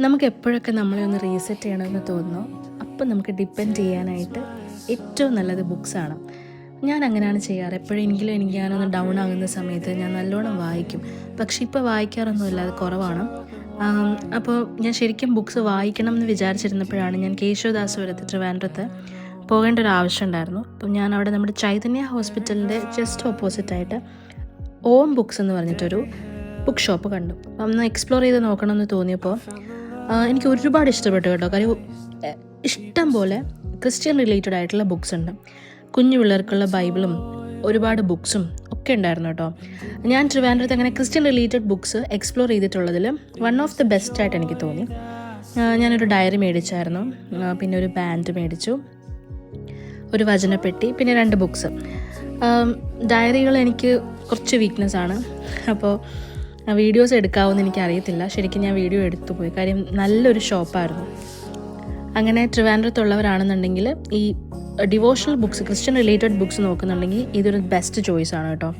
നമുക്ക് എപ്പോഴൊക്കെ നമ്മളെ ഒന്ന് റീസെറ്റ് ചെയ്യണമെന്ന് തോന്നുന്നു, അപ്പം നമുക്ക് ഡിപ്പെൻഡ് ചെയ്യാനായിട്ട് ഏറ്റവും നല്ലത് ബുക്സാണ്. ഞാൻ അങ്ങനെയാണ് ചെയ്യാറ്. എപ്പോഴെങ്കിലും ഞാനൊന്ന് ഡൗൺ ആകുന്ന സമയത്ത് ഞാൻ നല്ലോണം വായിക്കും. പക്ഷേ ഇപ്പോൾ വായിക്കാറൊന്നുമില്ല, അത് കുറവാണ്. അപ്പോൾ ഞാൻ ശരിക്കും ബുക്സ് വായിക്കണം എന്ന് വിചാരിച്ചിരുന്നപ്പോഴാണ് ഞാൻ കേശവദാസപുരത്ത് ട്രിവാൻഡ്രത്ത് പോകേണ്ട ഒരു ആവശ്യം ഉണ്ടായിരുന്നു. അപ്പം ഞാൻ അവിടെ നമ്മുടെ ചൈതന്യ ഹോസ്പിറ്റലിൻ്റെ ജസ്റ്റ് ഓപ്പോസിറ്റായിട്ട് ഓം ബുക്സ് എന്ന് പറഞ്ഞിട്ടൊരു ബുക്ക് ഷോപ്പ് കണ്ടു. അപ്പം ഒന്ന് എക്സ്പ്ലോർ ചെയ്ത് നോക്കണമെന്ന് തോന്നിയപ്പോൾ എനിക്ക് ഒരുപാട് ഇഷ്ടപ്പെട്ടു കേട്ടോ. കാര്യം ഇഷ്ടം പോലെ ക്രിസ്ത്യൻ റിലേറ്റഡ് ആയിട്ടുള്ള ബുക്സ് ഉണ്ട്. കുഞ്ഞു പിള്ളേർക്കുള്ള ബൈബിളും ഒരുപാട് ബുക്സും ഒക്കെ ഉണ്ടായിരുന്നു കേട്ടോ. ഞാൻ ട്രിവാൻഡ്രത്ത് അങ്ങനെ ക്രിസ്ത്യൻ റിലേറ്റഡ് ബുക്സ് എക്സ്പ്ലോർ ചെയ്തിട്ടുള്ളതിൽ വൺ ഓഫ് ദി ബെസ്റ്റ് ആയിട്ട് എനിക്ക് തോന്നി. ഞാനൊരു ഡയറി മേടിച്ചായിരുന്നു, പിന്നെ ഒരു ബാൻഡ് മേടിച്ചു, ഒരു വചനപ്പെട്ടി, പിന്നെ 2 ബുക്സ്. ഡയറികൾ എനിക്ക് കുറച്ച് വീക്ക്നെസ്സാണ്, അപ്പോൾ വീഡിയോസ് എടുക്കാമെന്ന് എനിക്കറിയത്തില്ല. ശരിക്കും ഞാൻ വീഡിയോ എടുത്തു പോയി, കാര്യം നല്ലൊരു ഷോപ്പായിരുന്നു. അങ്ങനെ ട്രിവാൻഡ്രത്തുള്ളവരാണെന്നുണ്ടെങ്കിൽ ഈ devotional books, Christian related books നോക്കുന്നുണ്ടെങ്കിൽ ഇതൊരു ബെസ്റ്റ് ചോയ്സാണ് കേട്ടോ.